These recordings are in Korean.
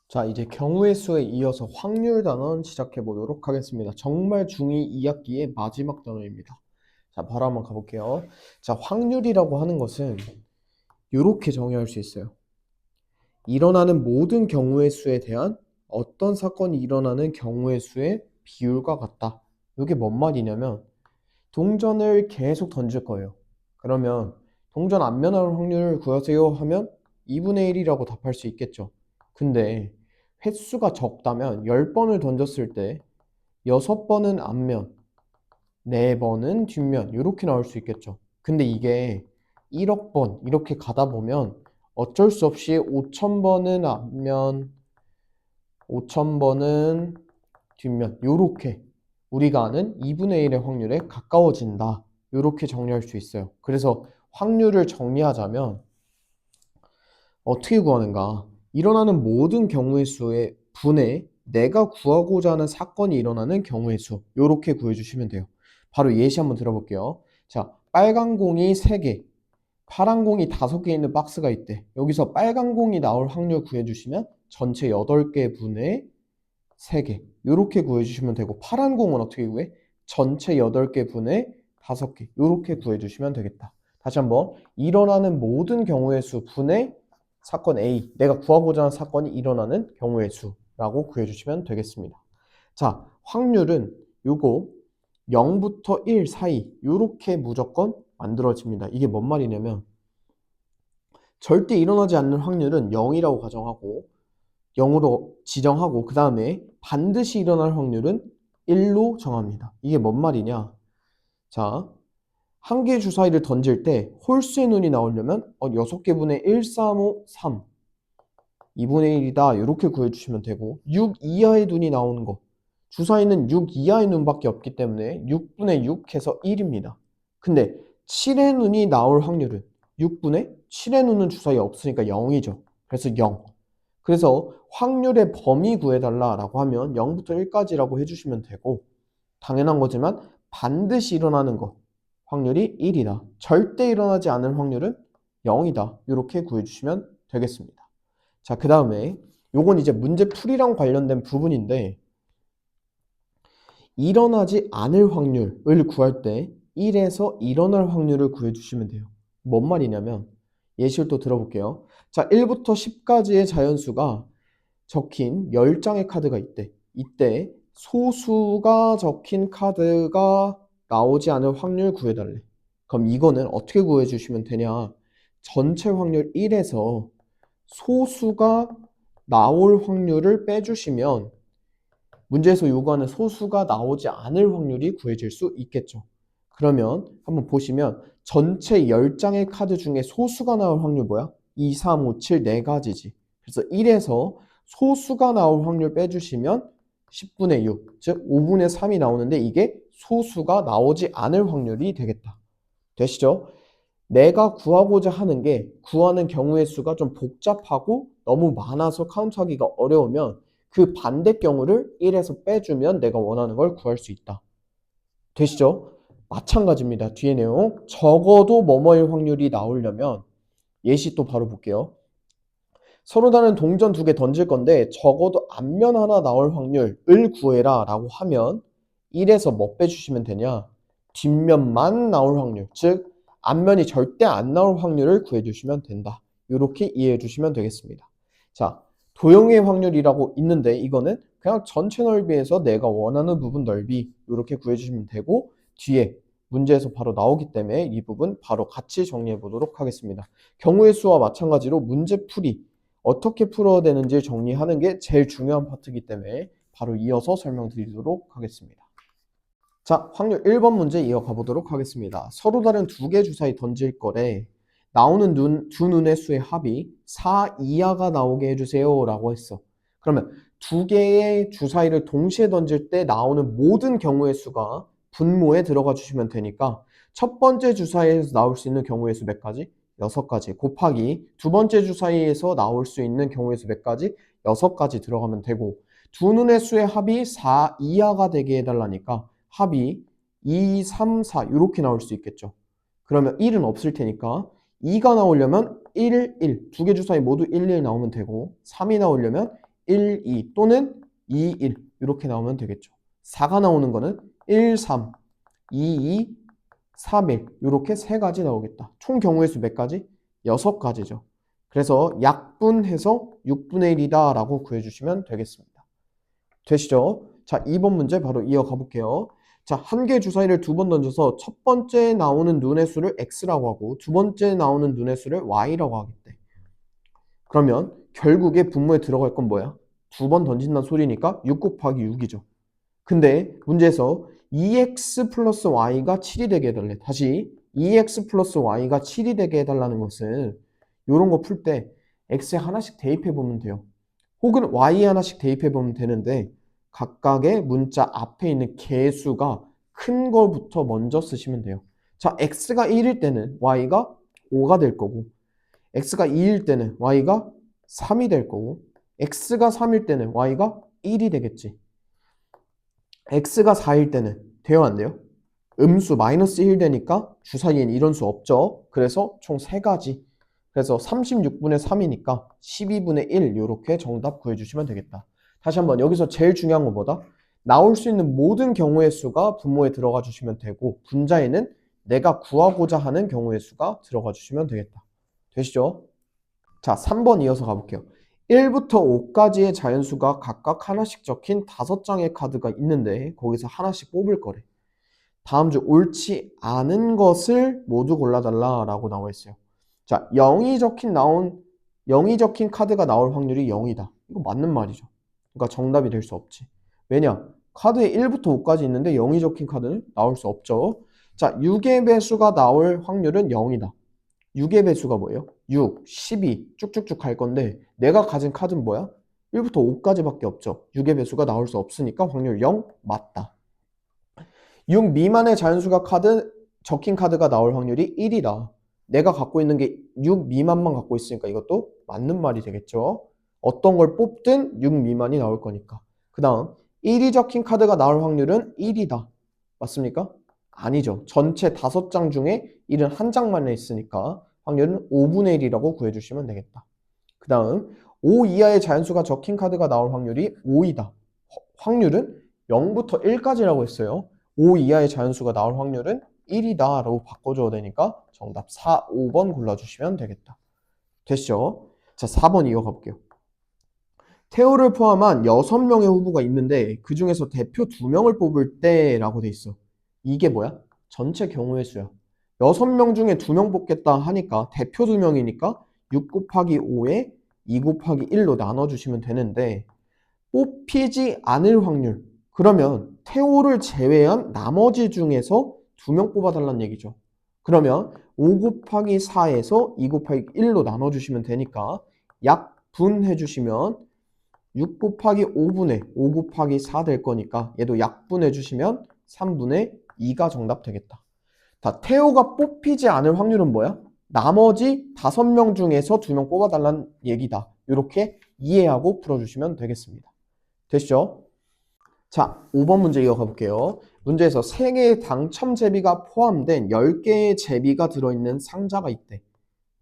자, 이제 경우의 수에 이어서 확률 단원 시작해 보도록 하겠습니다. 정말 중2 2학기의 마지막 단원입니다. 자, 바로 한번 가볼게요. 자, 확률이라고 하는 것은 이렇게 정의할 수 있어요. 일어나는 모든 경우의 수에 대한 어떤 사건이 일어나는 경우의 수의 비율과 같다. 이게 뭔 말이냐면 동전을 계속 던질 거예요. 그러면 동전 안 면할 확률을 구하세요 하면 2분의 1이라고 답할 수 있겠죠. 근데 횟수가 적다면 10번을 던졌을 때 6번은 앞면, 4번은 뒷면 이렇게 나올 수 있겠죠. 근데 이게 1억 번 이렇게 가다 보면 어쩔 수 없이 5,000번은 앞면, 5,000번은 뒷면 이렇게 우리가 아는 2분의 1의 확률에 가까워진다. 이렇게 정리할 수 있어요. 그래서 확률을 정리하자면 어떻게 구하는가? 일어나는 모든 경우의 수의 분의 내가 구하고자 하는 사건이 일어나는 경우의 수 이렇게 구해주시면 돼요. 바로 예시 한번 들어볼게요. 자, 빨간 공이 3개, 파란 공이 5개 있는 박스가 있대. 여기서 빨간 공이 나올 확률 구해주시면 전체 8개 분의 3개 이렇게 구해주시면 되고 파란 공은 어떻게 구해? 전체 8개 분의 5개 이렇게 구해주시면 되겠다. 다시 한번 일어나는 모든 경우의 수 분의 사건 A 내가 구하고자 하는 사건이 일어나는 경우의 수라고 구해주시면 되겠습니다. 자, 확률은 요거 0부터 1 사이 이렇게 무조건 만들어집니다. 이게 뭔 말이냐면 절대 일어나지 않는 확률은 0이라고 가정하고 0으로 지정하고 그 다음에 반드시 일어날 확률은 1로 정합니다. 이게 뭔 말이냐? 자, 한 개 주사위를 던질 때 홀수의 눈이 나오려면 6개 분의 1, 3, 5, 3 2분의 1이다 이렇게 구해주시면 되고 6 이하의 눈이 나오는 거 주사위는 6 이하의 눈밖에 없기 때문에 6분의 6 해서 1입니다. 근데 7의 눈이 나올 확률은 6분의 7의 눈은 주사위에 없으니까 0이죠. 그래서 0. 그래서 확률의 범위 구해달라라고 하면 0부터 1까지라고 해주시면 되고 당연한 거지만 반드시 일어나는 거 확률이 1이다. 절대 일어나지 않을 확률은 0이다. 이렇게 구해주시면 되겠습니다. 자, 그 다음에 요건 이제 문제풀이랑 관련된 부분인데 일어나지 않을 확률을 구할 때 1에서 일어날 확률을 구해주시면 돼요. 뭔 말이냐면 예시를 또 들어볼게요. 자, 1부터 10까지의 자연수가 적힌 10장의 카드가 있대. 이때 소수가 적힌 카드가 나오지 않을 확률 구해달래. 그럼 이거는 어떻게 구해주시면 되냐? 전체 확률 1에서 소수가 나올 확률을 빼주시면 문제에서 요구하는 소수가 나오지 않을 확률이 구해질 수 있겠죠. 그러면 한번 보시면 전체 10장의 카드 중에 소수가 나올 확률 뭐야? 2, 3, 5, 7 4가지지. 그래서 1에서 소수가 나올 확률 빼주시면 10분의 6, 즉 5분의 3이 나오는데 이게 소수가 나오지 않을 확률이 되겠다. 되시죠? 내가 구하고자 하는 게 구하는 경우의 수가 좀 복잡하고 너무 많아서 카운트하기가 어려우면 그 반대 경우를 1에서 빼주면 내가 원하는 걸 구할 수 있다. 되시죠? 마찬가지입니다. 뒤에 내용 적어도 뭐뭐일 확률이 나오려면 예시 또 바로 볼게요. 서로 다른 동전 2개 던질 건데 적어도 앞면 하나 나올 확률을 구해라 라고 하면 1에서 뭐 빼주시면 되냐? 뒷면만 나올 확률, 즉 앞면이 절대 안 나올 확률을 구해주시면 된다. 이렇게 이해해 주시면 되겠습니다. 자, 도형의 확률이라고 있는데 이거는 그냥 전체 넓이에서 내가 원하는 부분 넓이 이렇게 구해주시면 되고 뒤에 문제에서 바로 나오기 때문에 이 부분 바로 같이 정리해 보도록 하겠습니다. 경우의 수와 마찬가지로 문제풀이 어떻게 풀어야 되는지 정리하는 게 제일 중요한 파트이기 때문에 바로 이어서 설명드리도록 하겠습니다. 자, 확률 1번 문제 이어가 보도록 하겠습니다. 서로 다른 2개 주사위 던질 거래 나오는 두 눈의 수의 합이 4 이하가 나오게 해주세요 라고 했어. 그러면 2개의 주사위를 동시에 던질 때 나오는 모든 경우의 수가 분모에 들어가 주시면 되니까 첫 번째 주사위에서 나올 수 있는 경우의 수 몇 가지? 6가지 곱하기 두 번째 주사위에서 나올 수 있는 경우의 수 몇 가지? 6가지 들어가면 되고 두 눈의 수의 합이 4 이하가 되게 해달라니까 합이 2, 3, 4 이렇게 나올 수 있겠죠. 그러면 1은 없을 테니까 2가 나오려면 1, 1 두 개 주사위 모두 1, 1 나오면 되고 3이 나오려면 1, 2 또는 2, 1 이렇게 나오면 되겠죠. 4가 나오는 거는 1, 3, 2, 2, 3, 1 이렇게 세 가지 나오겠다. 총 경우의 수 몇 가지? 6가지죠. 그래서 약분해서 6분의 1이다 라고 구해주시면 되겠습니다. 되시죠? 자, 2번 문제 바로 이어가 볼게요. 자, 한 개 주사위를 두 번 던져서 첫 번째 나오는 눈의 수를 x라고 하고 두 번째 나오는 눈의 수를 y라고 하겠대. 그러면 결국에 분모에 들어갈 건 뭐야? 두 번 던진다는 소리니까 6 곱하기 6이죠. 근데 문제에서 2x 플러스 y가 7이 되게 해달래. 다시 2x 플러스 y가 7이 되게 해달라는 것은 이런 거 풀 때 x에 하나씩 대입해 보면 돼요. 혹은 y에 하나씩 대입해 보면 되는데 각각의 문자 앞에 있는 개수가 큰 거부터 먼저 쓰시면 돼요. 자, x가 1일 때는 y가 5가 될 거고 x가 2일 때는 y가 3이 될 거고 x가 3일 때는 y가 1이 되겠지. x가 4일 때는 돼요 안 돼요? 음수 마이너스 1 되니까 주사위엔 이런 수 없죠. 그래서 총 3가지. 그래서 36분의 3이니까 12분의 1 이렇게 정답 구해주시면 되겠다. 다시 한번 여기서 제일 중요한 건 뭐다? 나올 수 있는 모든 경우의 수가 분모에 들어가 주시면 되고 분자에는 내가 구하고자 하는 경우의 수가 들어가 주시면 되겠다. 되시죠? 자, 3번 이어서 가볼게요. 1부터 5까지의 자연수가 각각 하나씩 적힌 5장의 카드가 있는데 거기서 하나씩 뽑을 거래. 다음 중 옳지 않은 것을 모두 골라달라 라고 나와 있어요. 자, 0이 적힌 카드가 나올 확률이 0이다. 이거 맞는 말이죠. 그러니까 정답이 될 수 없지. 왜냐? 카드에 1부터 5까지 있는데 0이 적힌 카드는 나올 수 없죠. 자, 6의 배수가 나올 확률은 0이다. 6의 배수가 뭐예요? 6, 12 쭉쭉쭉 갈 건데 내가 가진 카드는 뭐야? 1부터 5까지밖에 없죠. 6의 배수가 나올 수 없으니까 확률 0 맞다. 6 미만의 자연수가 적힌 카드가 나올 확률이 1이다. 내가 갖고 있는 게 6 미만만 갖고 있으니까 이것도 맞는 말이 되겠죠. 어떤 걸 뽑든 6 미만이 나올 거니까. 그 다음 1이 적힌 카드가 나올 확률은 1이다. 맞습니까? 아니죠. 전체 5장 중에 1은 한 장만 있으니까 확률은 5분의 1이라고 구해주시면 되겠다. 그 다음 5 이하의 자연수가 적힌 카드가 나올 확률이 5이다. 확률은 0부터 1까지라고 했어요. 5 이하의 자연수가 나올 확률은 1이다 라고 바꿔줘야 되니까 정답 4, 5번 골라주시면 되겠다. 됐죠? 자, 4번 이어가 볼게요. 태호를 포함한 6명의 후보가 있는데 그 중에서 대표 2명을 뽑을 때 라고 돼 있어. 이게 뭐야? 전체 경우의 수야. 6명 중에 2명 뽑겠다 하니까 대표 2명이니까 6 곱하기 5에 2 곱하기 1로 나눠주시면 되는데 뽑히지 않을 확률. 그러면 태호를 제외한 나머지 중에서 2명 뽑아달라는 얘기죠. 그러면 5 곱하기 4에서 2 곱하기 1로 나눠주시면 되니까 약분해주시면 6 곱하기 5분의 5 곱하기 4 될 거니까 얘도 약분해주시면 3분의 2가 정답 되겠다. 자, 태호가 뽑히지 않을 확률은 뭐야? 나머지 5명 중에서 2명 뽑아달라는 얘기다. 이렇게 이해하고 풀어주시면 되겠습니다. 되시죠? 자, 5번 문제 이어가 볼게요. 문제에서 3개의 당첨 제비가 포함된 10개의 제비가 들어있는 상자가 있대.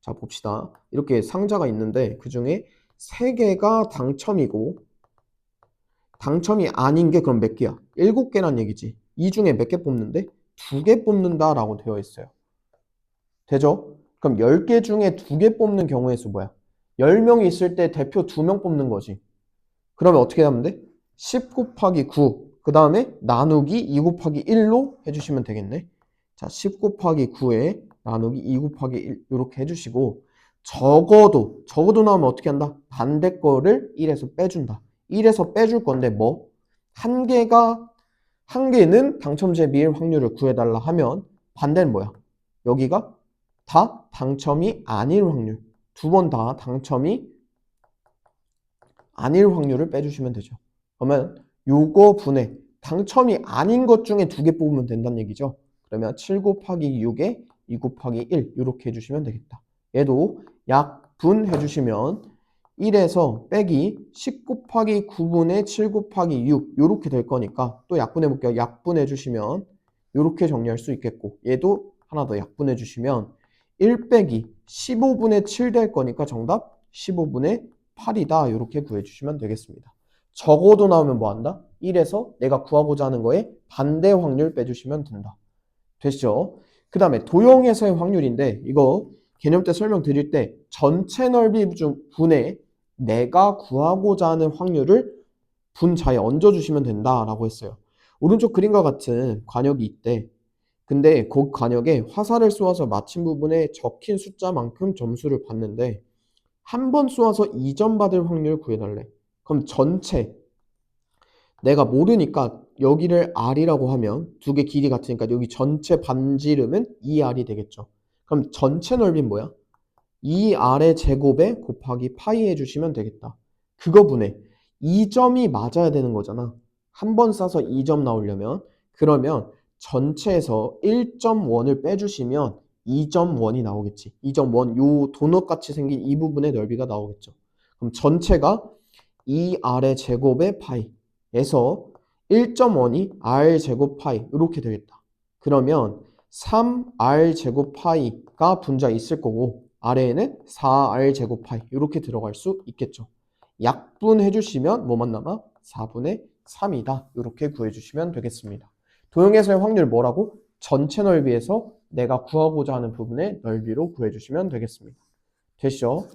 자, 봅시다. 이렇게 상자가 있는데 그 중에 3개가 당첨이고 당첨이 아닌 게 그럼 몇 개야? 7개란 얘기지. 이 중에 몇 개 뽑는데? 2개 뽑는다라고 되어 있어요. 되죠? 그럼 10개 중에 2개 뽑는 경우의 수 뭐야? 10명이 있을 때 대표 2명 뽑는 거지. 그러면 어떻게 하면 돼? 10 곱하기 9, 그 다음에 나누기 2 곱하기 1로 해주시면 되겠네. 자, 10 곱하기 9에 나누기 2 곱하기 1 이렇게 해주시고 적어도 나오면 어떻게 한다? 반대 거를 1에서 빼준다. 1에서 빼줄 건데 뭐? 한 개는 당첨제비일 확률을 구해달라 하면 반대는 뭐야? 여기가 다 당첨이 아닐 확률. 2번 다 당첨이 아닐 확률을 빼주시면 되죠. 그러면 요거 분해 당첨이 아닌 것 중에 2개 뽑으면 된다는 얘기죠. 그러면 7 곱하기 6에 2 곱하기 1 이렇게 해주시면 되겠다. 얘도 약분해 주시면 1에서 빼기 10 곱하기 9분의 7 곱하기 6 이렇게 될 거니까 또 약분해 볼게요. 약분해 주시면 이렇게 정리할 수 있겠고 얘도 하나 더 약분해 주시면 1 빼기 15분의 7 될 거니까 정답 15분의 8이다. 이렇게 구해주시면 되겠습니다. 적어도 나오면 뭐 한다? 1에서 내가 구하고자 하는 거에 반대 확률 빼주시면 된다. 됐죠? 그 다음에 도형에서의 확률인데 이거 개념 때 설명드릴 때 전체 넓이 중 분의 내가 구하고자 하는 확률을 분자에 얹어주시면 된다라고 했어요. 오른쪽 그림과 같은 관역이 있대. 근데 그 관역에 화살을 쏘아서 마친 부분에 적힌 숫자만큼 점수를 받는데 한 번 쏘아서 2점 받을 확률 구해달래. 그럼 전체 내가 모르니까 여기를 R이라고 하면 두 개 길이 같으니까 여기 전체 반지름은 2R이 되겠죠. 그럼 전체 넓이는 뭐야? 2R의 제곱에 곱하기 파이 해주시면 되겠다. 그거분에 2점이 맞아야 되는 거잖아. 한 번 싸서 2점 나오려면 그러면 전체에서 1.1을 빼주시면 2.1이 나오겠지. 2.1 요 도넛같이 생긴 이 부분의 넓이가 나오겠죠. 그럼 전체가 2R의 제곱의 파이에서 1.1이 R 제곱 파이 이렇게 되겠다. 그러면 3R 제곱 파이가 분자에 있을 거고 아래에는 4R 제곱 파이 이렇게 들어갈 수 있겠죠. 약분해 주시면 뭐만 남아? 4분의 3이다. 이렇게 구해주시면 되겠습니다. 도형에서의 확률 뭐라고? 전체 넓이에서 내가 구하고자 하는 부분의 넓이로 구해주시면 되겠습니다. 됐죠?